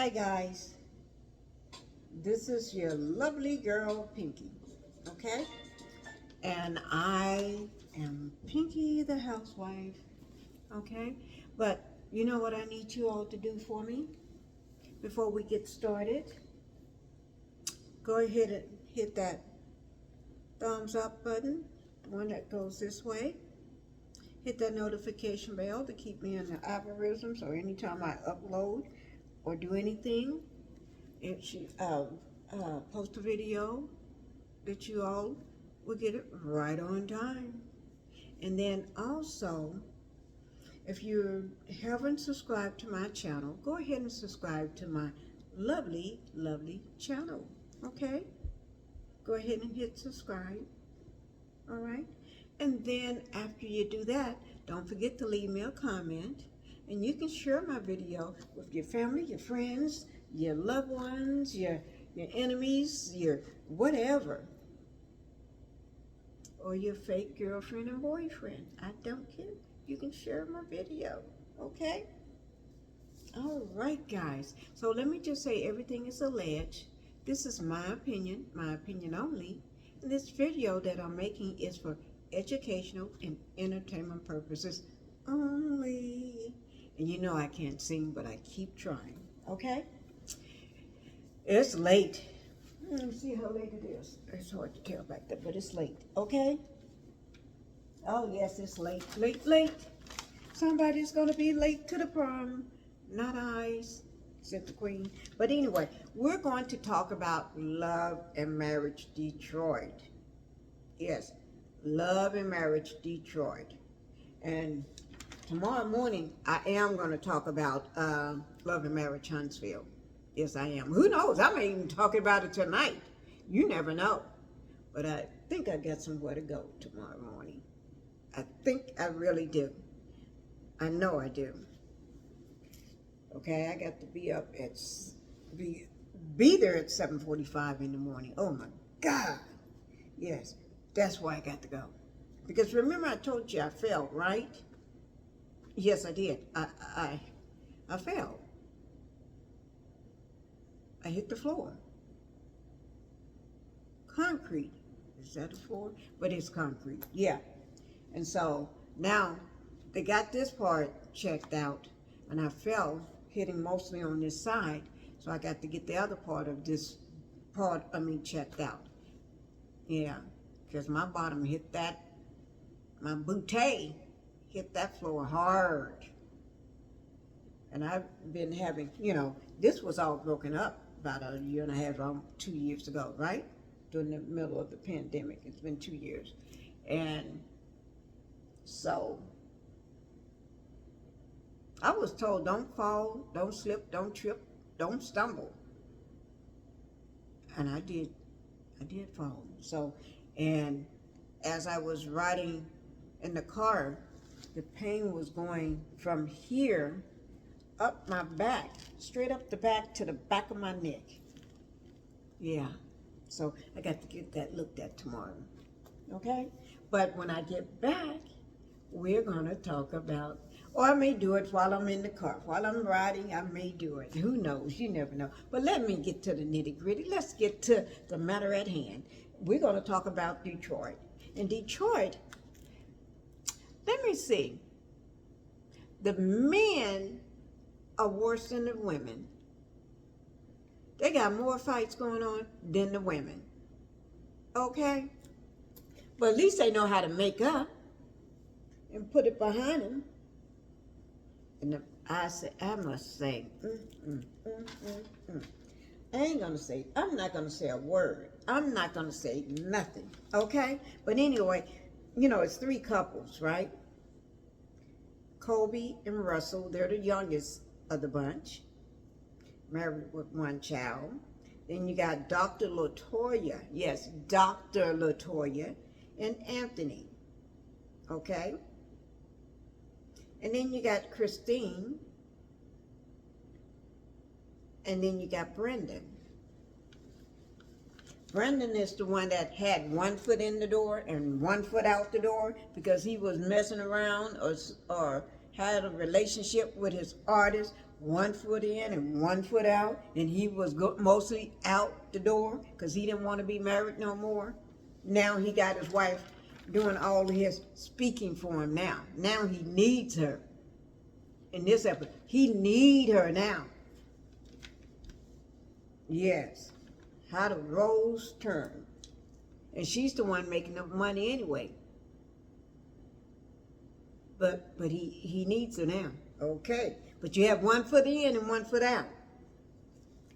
Hi guys, this is your lovely girl Pinkie, okay? And I am Pinkie the housewife, okay? But you know what I need you all to do for me before we get started? Go ahead and hit that thumbs up button, the one that goes this way. Hit that notification bell to keep me in the algorithm, so anytime I upload or do anything, it should post a video that you all will get it right on time. And then also, if you haven't subscribed to my channel, go ahead and subscribe to my lovely channel, okay? Go ahead and hit subscribe, all right? And then after you do that, don't forget to leave me a comment, and you can share my video with your family, your friends, your loved ones, your enemies, your whatever, or your fake girlfriend and boyfriend. I don't care. You can share my video, okay? All right, guys. So let me just say, everything is alleged. This is my opinion only. And this video that I'm making is for educational and entertainment purposes only. And you know I can't sing, but I keep trying, okay? It's late. Let me see how late it is. It's hard to tell back there, but it's late, okay? Oh, yes, it's late, late. Somebody's going to be late to the prom. Not I, said the queen. But anyway, we're going to talk about Love and Marriage Detroit. Yes, Love and Marriage Detroit. And tomorrow morning, I am going to talk about Love and Marriage Huntsville. Yes, I am. Who knows? I may even talk about it tonight. You never know. But I think I got somewhere to go tomorrow morning. I think I really do. I know I do. Okay, I got to be up at, be there at 7:45 in the morning. Oh my God. Yes, that's why I got to go. Because remember I told you I fell, right? Yes, I did. I fell. I hit the floor. Concrete. Is that a floor? But it's concrete. Yeah. And so now they got this part checked out, and I fell, hitting mostly on this side. So I got to get the other part of this part, checked out. Yeah. Because my bottom hit that, my bootay hit that floor hard. And I've been having, this was all broken up about a year and a half, 2 years ago, right? During the middle of the pandemic. It's been 2 years. And so I was told, don't fall, don't slip, don't trip, don't stumble. And I did fall. So, and as I was riding in the car, the pain was going from here up my back, straight up the back to the back of my neck. Yeah, so I got to get that looked at tomorrow, okay? But when I get back, we're gonna talk about, or I may do it while I'm in the car. While I'm riding, I may do it. Who knows? You never know. But let me get to the nitty gritty. Let's get to the matter at hand. We're gonna talk about Detroit. In Detroit, let me see. The men are worse than the women. They got more fights going on than the women. Okay? But at least they know how to make up and put it behind them. And I must say, I ain't gonna say, I'm not gonna say a word. I'm not gonna say nothing, okay? But anyway, it's 3 couples, right? Kobe and Russell, they're the youngest of the bunch, married with 1 child. Then you got Dr. LaToya, yes, Dr. LaToya and Anthony, okay? And then you got Christine, and then you got Brendan. Brendan is the one that had 1 foot in the door and 1 foot out the door because he was messing around or had a relationship with his artist one foot in and one foot out, and he was mostly out the door because he didn't want to be married no more. Now he got his wife doing all of his speaking for him now. Now he needs her. In this episode, he need her now. Yes. How the roles turn. And she's the one making the money anyway. But he needs her now. Okay. But you have one foot in and one foot out.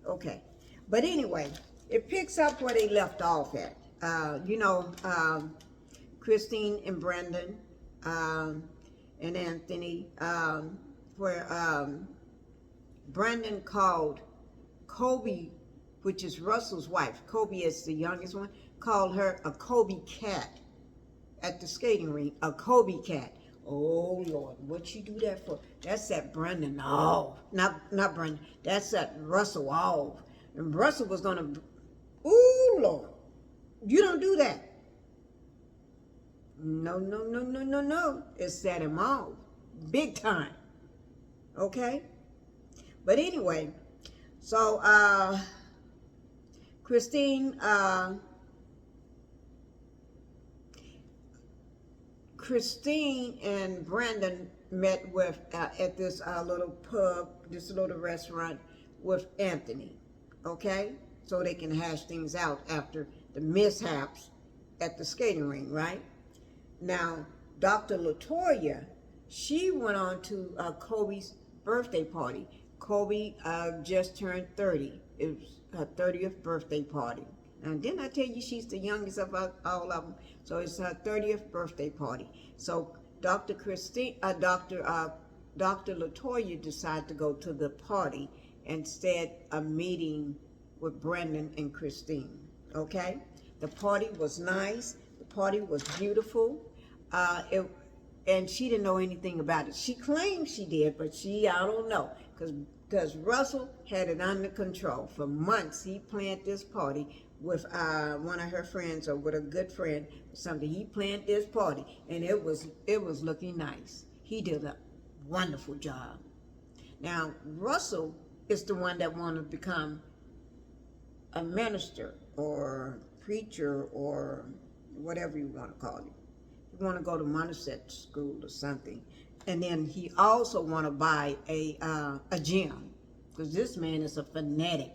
Okay. But anyway, it picks up where they left off at. Christine and Brendan and Anthony, where Brendan called Kobe, which is Russell's wife. Kobe is the youngest one. Called her a Kobe cat at the skating rink. A Kobe cat. Oh Lord, what you do that for? That's that Brendan. Oh, not Brendan. That's that Russell. Oh, and Russell was gonna. Oh Lord, you don't do that. No. It set him off big time. Okay. But anyway, so Christine and Brandon met with at this little pub, this little restaurant with Anthony, okay? So they can hash things out after the mishaps at the skating rink, right? Now, Dr. LaToya, she went on to Kobe's birthday party. Kobe just turned 30. It was her 30th birthday party. Now, didn't I tell you she's the youngest of all of them? So it's her 30th birthday party. So Dr. LaToya decided to go to the party instead of meeting with Brendan and Christine. Okay? The party was nice. The party was beautiful. And she didn't know anything about it. She claimed she did, but I don't know. Because Russell had it under control. For months, he planned this party with one of her friends or with a good friend or something. He planned this party, and it was looking nice. He did a wonderful job. Now, Russell is the one that wanted to become a minister or preacher or whatever you want to call it. He want to go to Montessori school or something. And then he also want to buy a gym, because this man is a fanatic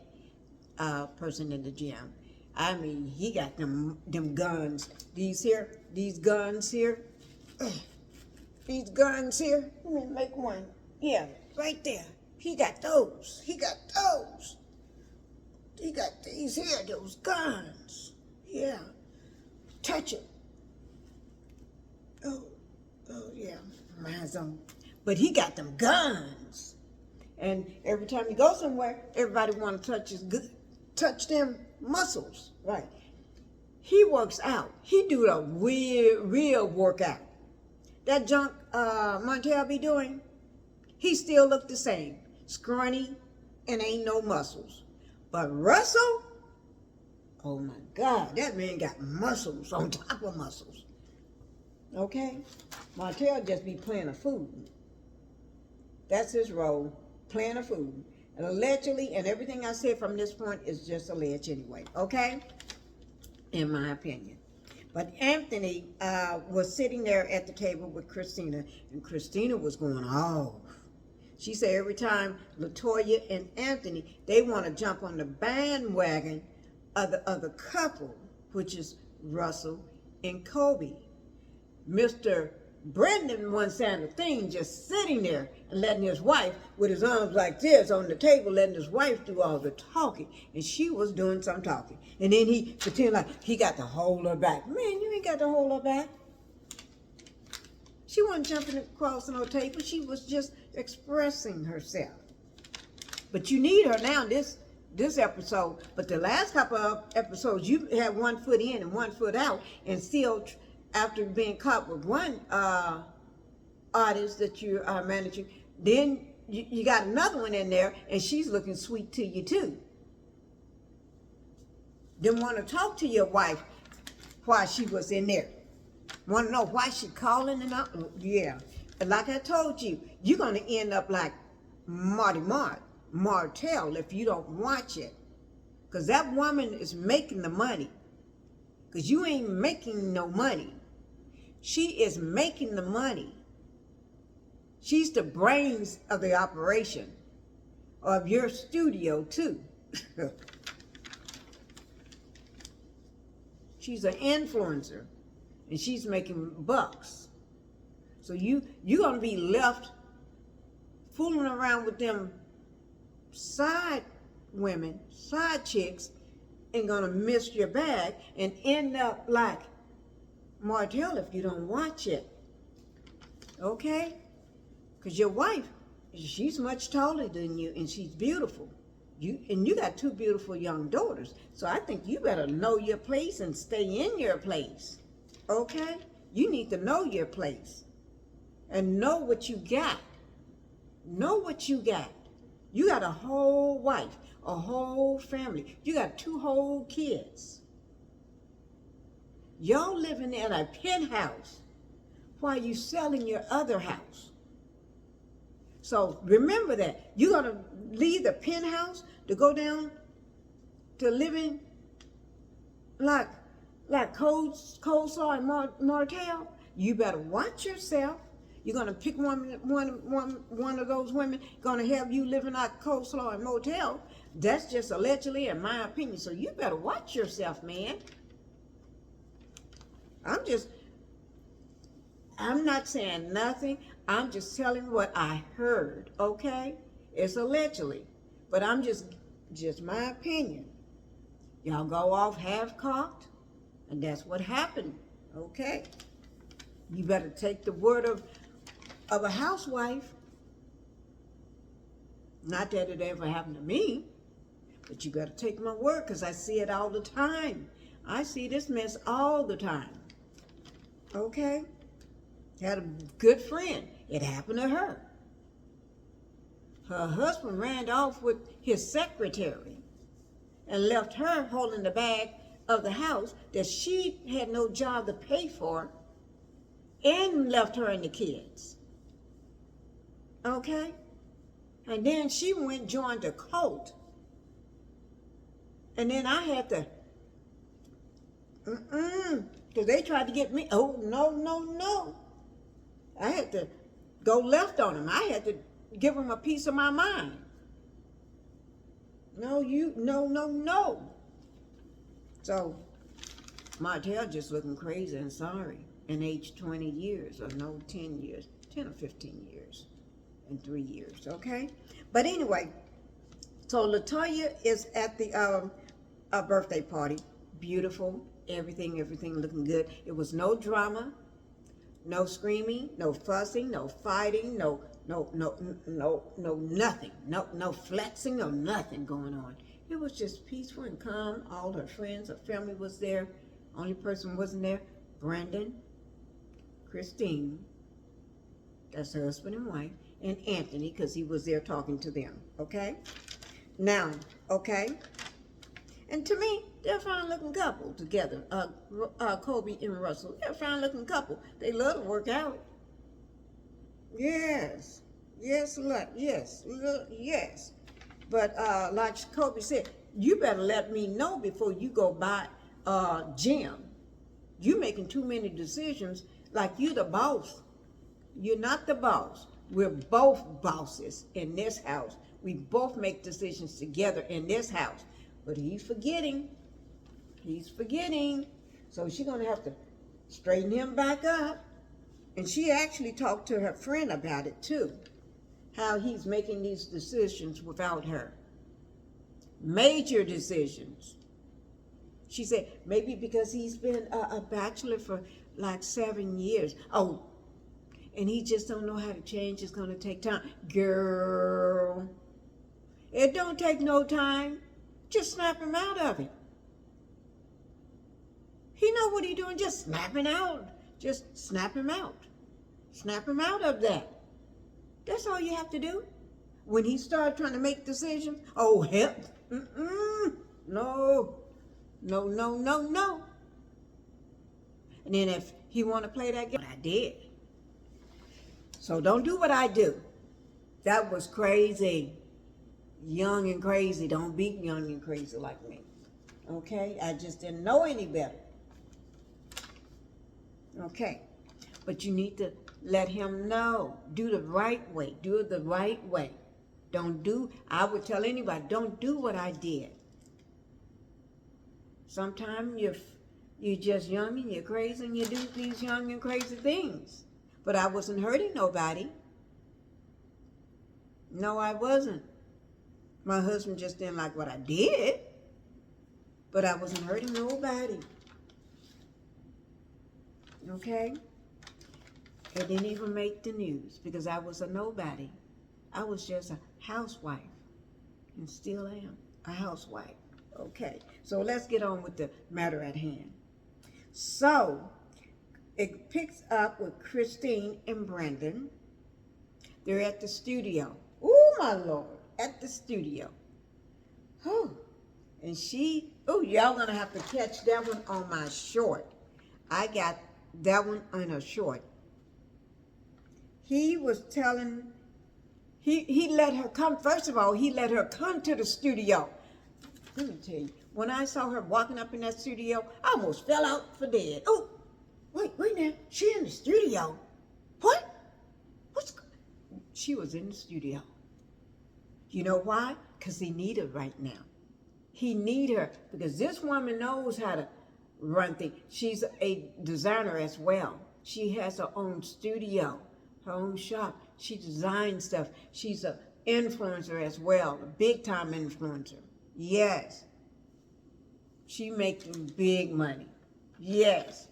person in the gym. I mean, he got them guns. These guns here. These guns here. Let me make one. Yeah, right there. He got those. He got these here, those guns. Yeah. Touch it. Oh yeah. Mine's on. But he got them guns. And every time he goes somewhere, everybody want to touch them muscles. Right. He works out. He do a real workout. That junk Montel be doing, he still look the same. Scrawny and ain't no muscles. But Russell, oh my God, that man got muscles on top of muscles. Okay? Montel just be playing a fool. That's his role, playing a fool. And allegedly, and everything I said from this point is just alleged anyway, okay? In my opinion. But Anthony was sitting there at the table with Christina, and Christina was going off. She said every time LaToya and Anthony, they want to jump on the bandwagon of the couple, which is Russell and Kobe. Mr. Brendan wasn't saying a thing, just sitting there and letting his wife, with his arms like this on the table, letting his wife do all the talking. And she was doing some talking. And then he pretended like he got to hold her back. Man, you ain't got to hold her back. She wasn't jumping across no table. She was just expressing herself. But you need her now this episode. But the last couple of episodes, you had 1 foot in and 1 foot out, and still, after being caught with one artist that you are managing, then you got another one in there, and she's looking sweet to you too. Didn't want to talk to your wife while she was in there. Want to know why she calling and all? Yeah. And like I told you, you're going to end up like Martell if you don't watch it. Because that woman is making the money. Because you ain't making no money. She is making the money. She's the brains of the operation. Of your studio too. She's an influencer. And she's making bucks. So you're going to be left fooling around with them side women, side chicks, and gonna miss your bag and end up like Martell if you don't watch it. Okay? Because your wife, she's much taller than you and she's beautiful. You got two beautiful young daughters. So I think you better know your place and stay in your place. Okay? You need to know your place and know what you got. Know what you got. You got a whole wife, a whole family. You got 2 whole kids. Y'all living in a penthouse while you selling your other house. So remember that. You're going to leave the penthouse to go down to living like Coleslaw and Martell. You better watch yourself. You're going to pick one of those women going to have you living like Coleslaw and Motel. That's just allegedly in my opinion. So you better watch yourself, man. I'm not saying nothing. I'm just telling what I heard, okay? It's allegedly. But I'm just my opinion. Y'all go off half-cocked, and that's what happened, okay? You better take the word of a housewife. Not that it ever happened to me, but you better take my word because I see it all the time. I see this mess all the time. Okay? Had a good friend. It happened to her. Her husband ran off with his secretary and left her holding the bag of the house that she had no job to pay for and left her and the kids. Okay? And then she went joined a cult. And then I had to, because they tried to get me, oh, no. I had to go left on them. I had to give them a piece of my mind. No. So, Martell just looking crazy and sorry. In age 20 years, or no, 10 years, 10 or 15 years, and 3 years, okay? But anyway, so LaToya is at the birthday party. Beautiful, everything looking good. It was no drama, no screaming, no fussing, no fighting, no nothing, no flexing, no nothing going on. It was just peaceful and calm. All her friends, her family was there. Only person wasn't there, Brandon, Christine, that's her husband and wife, and Anthony, because he was there talking to them, okay? Now, okay? And to me, they're a fine-looking couple together. Kobe and Russell, they're a fine-looking couple. They love to work out. Yes. But like Kobe said, you better let me know before you go buy a gym. You making too many decisions like you the boss. You're not the boss. We're both bosses in this house. We both make decisions together in this house. But he's forgetting. So she's going to have to straighten him back up. And she actually talked to her friend about it too. How he's making these decisions without her. Major decisions. She said, maybe because he's been a bachelor for like 7 years. Oh, and he just don't know how to change. It's going to take time. Girl, it don't take no time. Just snap him out of it. He know what he doing. Just snap him out. Just snap him out. Snap him out of that. That's all you have to do. When he started trying to make decisions, oh, hell, no. And then if he want to play that game, I did. So don't do what I do. That was crazy. Young and crazy. Don't be young and crazy like me. Okay? I just didn't know any better. Okay? But you need to let him know. Do the right way. Do it the right way. I would tell anybody, don't do what I did. Sometimes you're just young and you're crazy and you do these young and crazy things. But I wasn't hurting nobody. No, I wasn't. My husband just didn't like what I did. But I wasn't hurting nobody. Okay? It didn't even make the news because I was a nobody. I was just a housewife. And still am a housewife. Okay, so let's get on with the matter at hand. So, it picks up with Christine and Brendan. They're at the studio. Oh, my Lord, at the studio. Oh, and y'all gonna have to catch that one on my short. I got that one on a short. He was telling, he let her come, first of all, he let her come to the studio. Let me tell you, when I saw her walking up in that studio, I almost fell out for dead. Oh, wait now, she in the studio? What? She was in the studio. You know why? Because he need her right now. He need her because this woman knows how to run things. She's a designer as well. She has her own studio, her own shop. She designs stuff. She's an influencer as well, a big-time influencer. Yes. She making big money. Yes.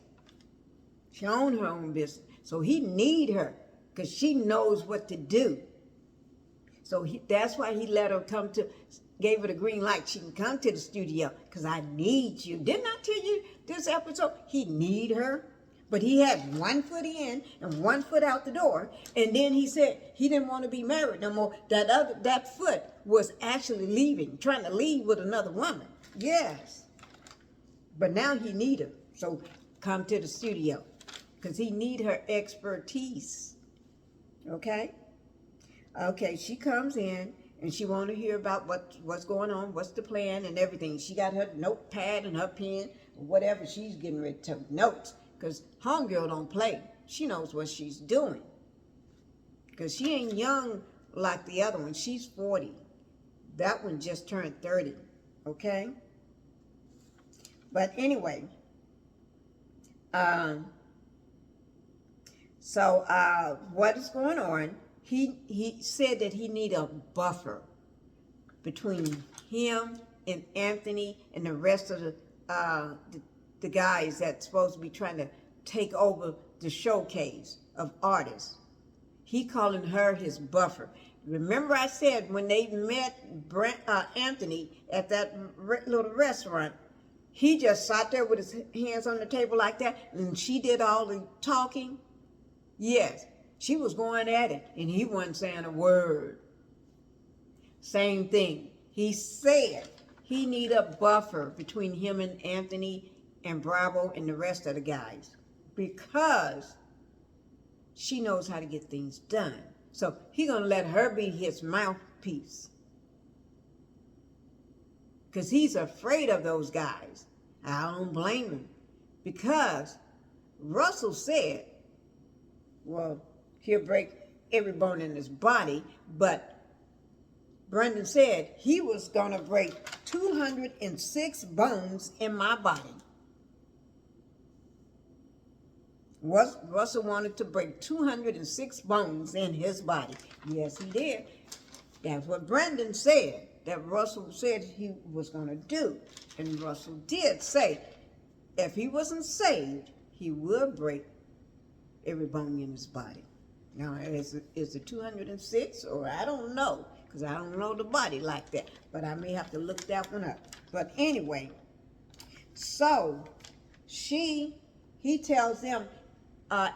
She owns her own business. So he need her because she knows what to do. So that's why he let her gave her the green light. She can come to the studio because I need you. Didn't I tell you this episode? He need her. But he had 1 foot in and 1 foot out the door. And then he said he didn't want to be married no more. That foot was actually leaving, trying to leave with another woman. Yes. But now he need her. So come to the studio. Because he need her expertise. Okay? Okay, she comes in and she want to hear about what's going on, what's the plan and everything. She got her notepad and her pen, whatever. She's getting ready to take notes. Because homegirl don't play. She knows what she's doing. Because she ain't young like the other one. She's 40. That one just turned 30. Okay? But anyway. What is going on? He said that he need a buffer between him and Anthony and the rest of the guys that's supposed to be trying to take over the showcase of artists. He calling her his buffer. Remember I said when they met Anthony at that little restaurant, he just sat there with his hands on the table like that and she did all the talking? Yes, she was going at it and he wasn't saying a word. Same thing. He said he need a buffer between him and Anthony and Bravo and the rest of the guys because she knows how to get things done. So he gonna let her be his mouthpiece because he's afraid of those guys. I don't blame him because Russell said, well, he'll break every bone in his body, but Brendan said he was gonna break 206 bones in my body. Russell wanted to break 206 bones in his body. Yes, he did. That's what Brendan said, that Russell said he was going to do. And Russell did say if he wasn't saved, he would break every bone in his body. Now, is it 206 or I don't know, because I don't know the body like that. But I may have to look that one up. But anyway, so he tells them,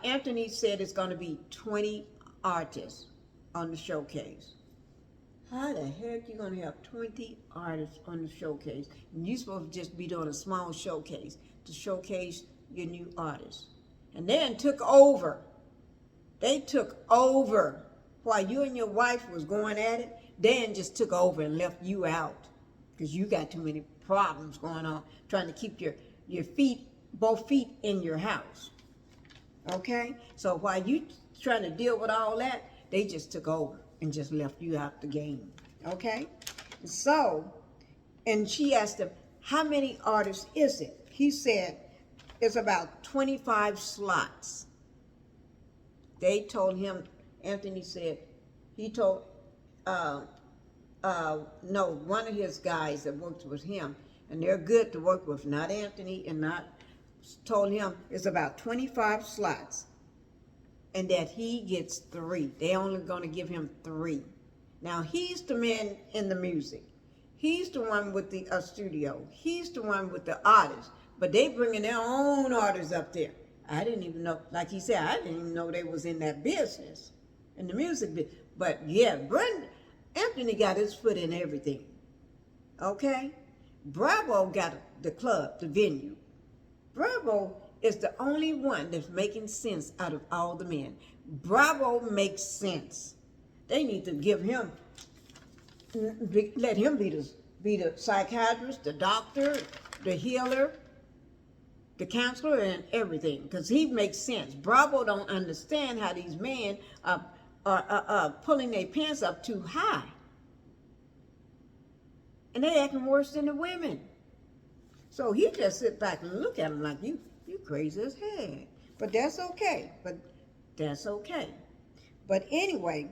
Anthony said it's going to be 20 artists on the showcase. How the heck you going to have 20 artists on the showcase? And you're supposed to just be doing a small showcase to showcase your new artists. And then took over. They took over while you and your wife was going at it, Dan just took over and left you out because you got too many problems going on trying to keep your feet, both feet in your house. Okay? So while you trying to deal with all that, they just took over and just left you out the game. Okay? So, and she asked him, how many artists is it? He said, it's about 25 slots. They told him, Anthony said, he told, no, one of his guys that works with him, and they're good to work with, not Anthony, and not, told him it's about 25 slots, and that he gets 3. They only going to give him 3. Now, he's the man in the music. He's the one with the studio. He's the one with the artists. But they bringing their own artists up there. I didn't even know, like he said, I didn't even know they was in that business, in the music business. But yeah, Anthony got his foot in everything. Okay? Bravo got the club, the venue. Bravo is the only one that's making sense out of all the men. Bravo makes sense. They need to give him, let him be the psychiatrist, the doctor, the healer, the counselor, and everything, because he makes sense. Bravo don't understand how these men are pulling their pants up too high. And they acting worse than the women. So he just sit back and look at them like, you crazy as hell. But that's okay. But anyway,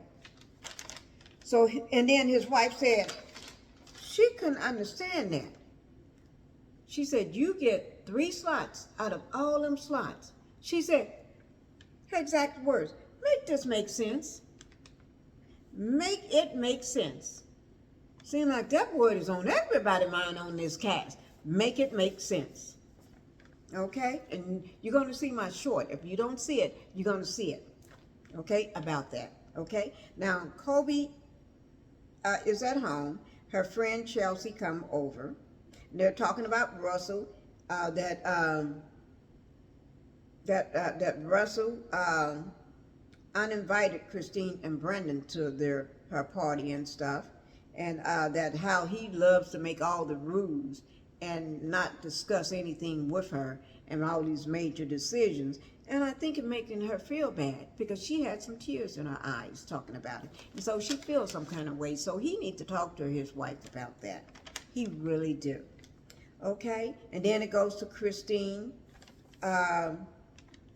so, and then his wife said, she couldn't understand that. She said, you get 3 slots out of all them slots. She said, her exact words, make this make sense. Make it make sense. Seems like that word is on everybody's mind on this cast. Make it make sense. Okay? And you're going to see my short. If you don't see it, you're going to see it. Okay? About that. Okay? Now, Kobe is at home. Her friend Chelsea come over. They're talking about Russell. That Russell uninvited Christine and Brendan to her party and stuff, and that how he loves to make all the rules and not discuss anything with her and all these major decisions. And I think it making her feel bad because she had some tears in her eyes talking about it. And so she feels some kind of way. So he needs to talk to his wife about that. He really do. Okay? And then it goes to Christine.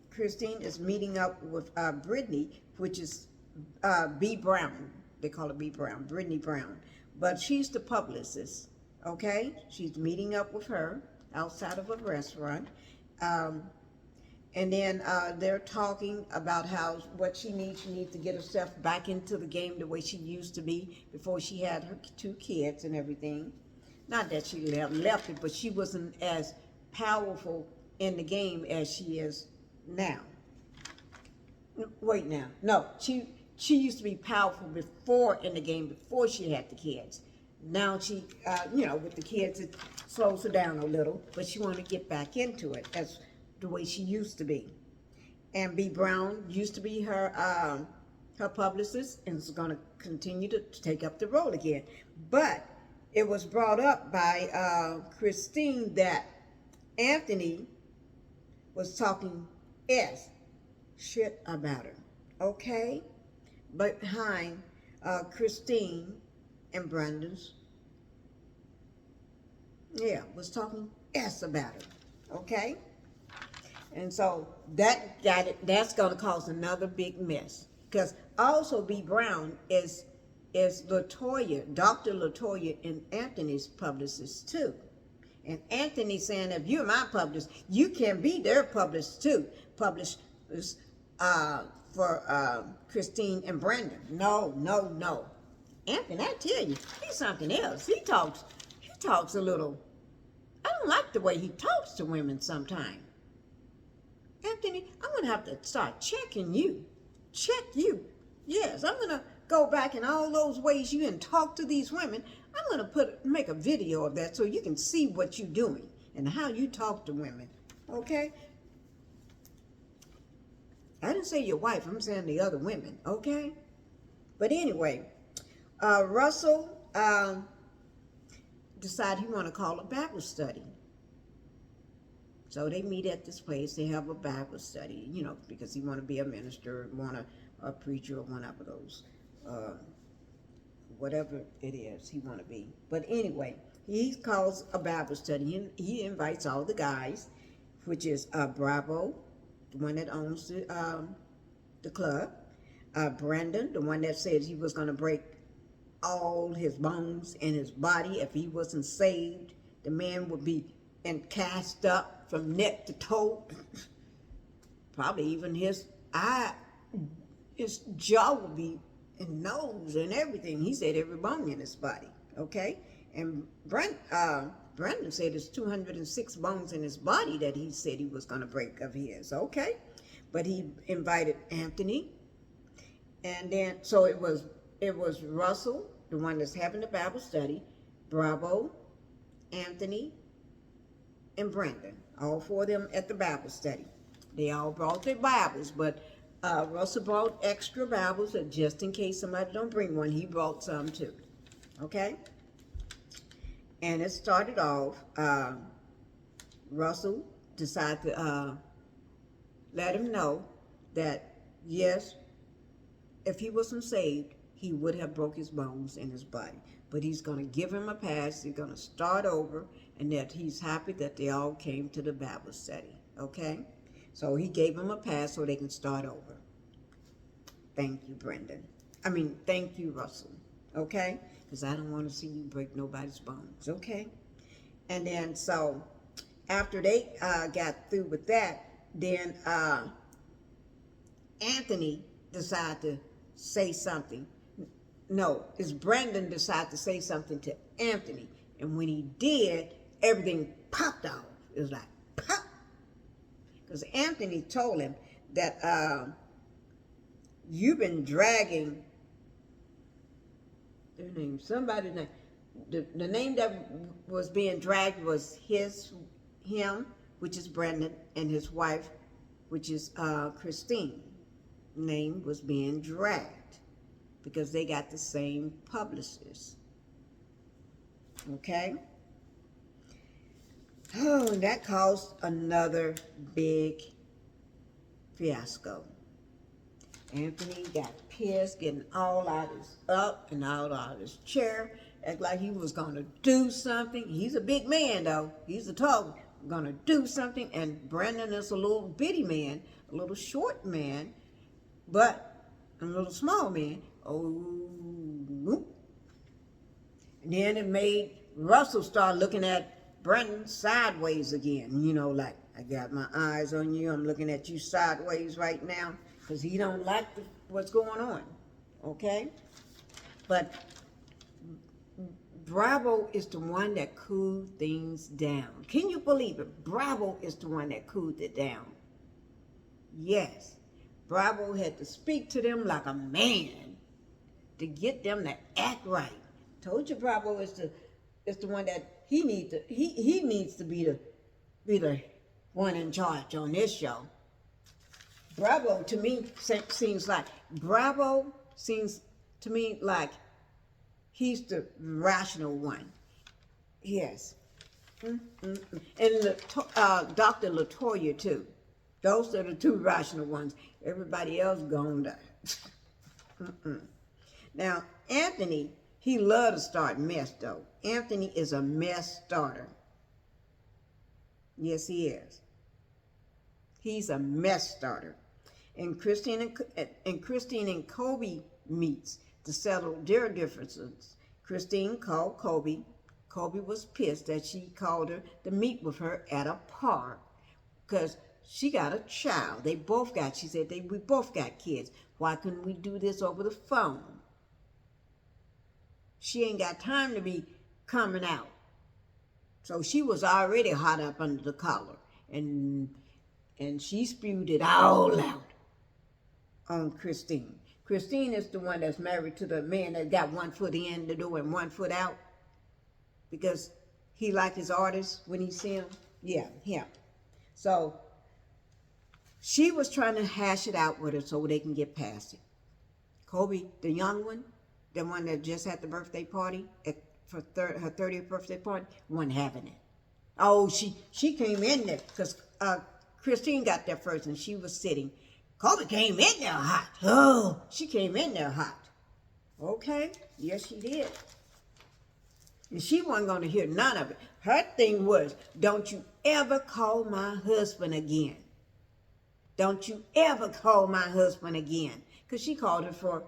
Christine is meeting up with Brittany, which is B. Brown. They call her B. Brown, Brittany Brown. But she's the publicist. Okay? She's meeting up with her outside of a restaurant. And then they're talking about what she needs. She needs to get herself back into the game the way she used to be before she had her 2 kids and everything. Not that she left it, but she wasn't as powerful in the game as she is now. Wait now. No, she used to be powerful before in the game, before she had the kids. Now she, with the kids, it slows her down a little, but she want to get back into it as the way she used to be. And B. Brown used to be her publicist and is going to continue to take up the role again. But it was brought up by Christine that Anthony was talking shit about her, okay? But behind Christine and Brendan's, was talking about her, okay? And so that's going to cause another big mess. Because also B. Brown is LaToya, Dr. LaToya, and Anthony's publicist too. And Anthony saying, if you're my publicist, you can be their publicist too. Publicist for Christine and Brendan. No. Anthony, I tell you, he's something else. He talks a little, I don't like the way he talks to women sometimes. Anthony, I'm going to have to start checking you. Check you. Yes, I'm going to go back in all those ways you didn't talk to these women. I'm going to make a video of that so you can see what you're doing and how you talk to women. Okay? I didn't say your wife. I'm saying the other women. Okay? But anyway, Russell decided he want to call a Bible study. So they meet at this place. They have a Bible study, you know, because he want to be a minister, a preacher, or one of those, whatever it is he want to be. But anyway, he calls a Bible study. He invites all the guys, which is Bravo, the one that owns the club, Brandon, the one that said he was going to break all his bones in his body if he wasn't saved. The man would be cast up from neck to toe. Probably even his jaw would be, and nose and everything. He said every bone in his body. Okay, and Brandon said there's 206 bones in his body that he said he was going to break of his. Okay, but he invited Anthony, and then so it was Russell, the one that's having the Bible study, Bravo, Anthony, and Brandon, all four of them at the Bible study. They all brought their Bibles, but Russell brought extra Bibles just in case somebody don't bring one. He brought some too. Okay? And it started off, Russell decided to let him know that, yes, if he wasn't saved, he would have broke his bones in his body. But he's going to give him a pass. He's going to start over, and that he's happy that they all came to the Bible study. Okay? So he gave him a pass so they can start over. Thank you, thank you, Russell. Okay? Because I don't want to see you break nobody's bones. Okay? And then so after they got through with that, then Anthony decided to say something. No, it's Brandon decided to say something to Anthony. And when he did, everything popped off. It was like, pop. Because Anthony told him that you've been dragging their name, somebody's name. The name that was being dragged was him, which is Brandon, and his wife, which is Christine. Name was being dragged because they got the same publicist. Okay? Oh, and that caused another big fiasco. Anthony got pissed, getting all out of his chair, act like he was going to do something. He's a big man, though. He's a tall, going to do something. And Brandon is a little bitty man, a little short man, but a little small man. Oh, and then it made Russell start looking at Brandon sideways again. You know, like, I got my eyes on you. I'm looking at you sideways right now. Because he don't like what's going on, okay? But Bravo is the one that cooled things down. Can you believe it? Bravo is the one that cooled it down. Yes, Bravo had to speak to them like a man to get them to act right. Told you Bravo is the one that he needs to be the one in charge on this show. Bravo to me seems to me like he's the rational one. Yes. And Dr. LaToya too. Those are the two rational ones. Everybody else gone die. Now, Anthony, he loves to start mess though. Anthony is a mess starter. Yes, he is. He's a mess starter. And Christine and Kobe meets to settle their differences. Christine called Kobe. Kobe was pissed that she called her to meet with her at a park because she got a child. She said we both got kids. Why couldn't we do this over the phone? She ain't got time to be coming out. So she was already hot up under the collar. And she spewed it all out on Christine. Christine is the one that's married to the man that got one foot in the door and one foot out because he like his artists when he see them. Yeah, him. So she was trying to hash it out with her so they can get past it. Kobe, the young one, the one that just had the birthday party for her 30th birthday party, wasn't having it. Oh, she came in there because Christine got there first and she was sitting. Kobe came in there hot. Oh, she came in there hot. Okay, yes she did. And she wasn't going to hear none of it. Her thing was, don't you ever call my husband again. Don't you ever call my husband again. Because she called her for,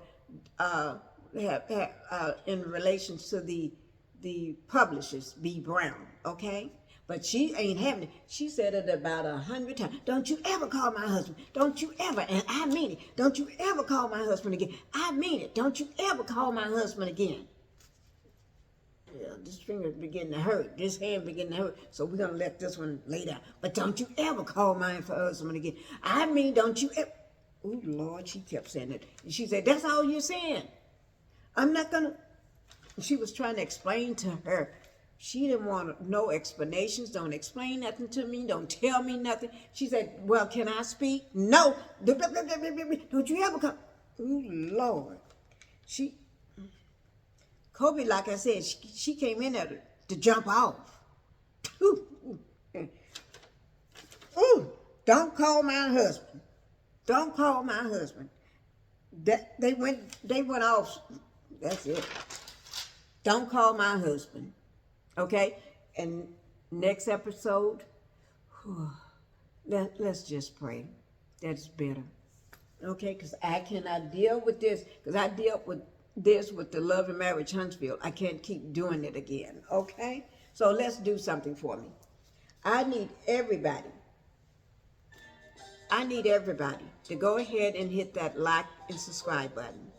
in relation to the publishers, B. Brown, okay? But she ain't having it. She said it about 100 times. Don't you ever call my husband. Don't you ever, and I mean it. Don't you ever call my husband again. I mean it. Don't you ever call my husband again. Yeah, this finger's beginning to hurt. This hand beginning to hurt. So we're going to let this one lay down. But don't you ever call my husband again. I mean, don't you ever. Oh, Lord, she kept saying it. And she said, that's all you're saying. I'm not going to. She was trying to explain to her. She didn't want no explanations. Don't explain nothing to me. Don't tell me nothing. She said, well, can I speak? No. Don't you ever come. Oh, Lord. Kobe, like I said, she came in there to jump off. Ooh, don't call my husband. Don't call my husband. They went off. That's it. Don't call my husband. Okay? And next episode, let's just pray. That's better. Okay? Because I cannot deal with this. Because I dealt with this with the Love and Marriage Huntsville. I can't keep doing it again. Okay? So let's do something for me. I need everybody to go ahead and hit that like and subscribe button.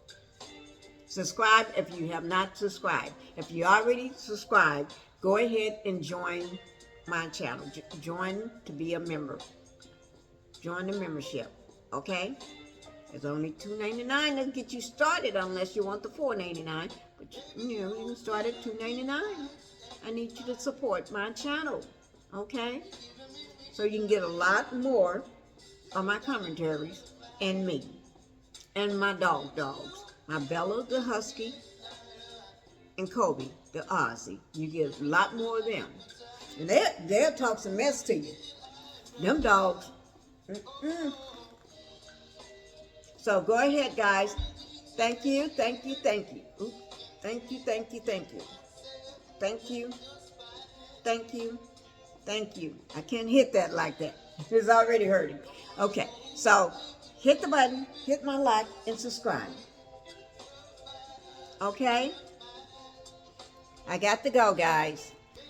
Subscribe if you have not subscribed. If you already subscribed, go ahead and join my channel. Join to be a member. Join the membership. Okay? It's only $2.99 to get you started unless you want the $4.99. But you know, you can start at $2.99. I need you to support my channel. Okay? So you can get a lot more of my commentaries and me. And my dogs. My Bella the Husky and Kobe the Aussie. You get a lot more of them. And they'll talk some mess to you. Them dogs. So go ahead, guys. Thank you. Oops. Thank you. Thank you. I can't hit that like that. It's already hurting. Okay, so hit the button, hit my like, and subscribe. Okay? I got to go, guys.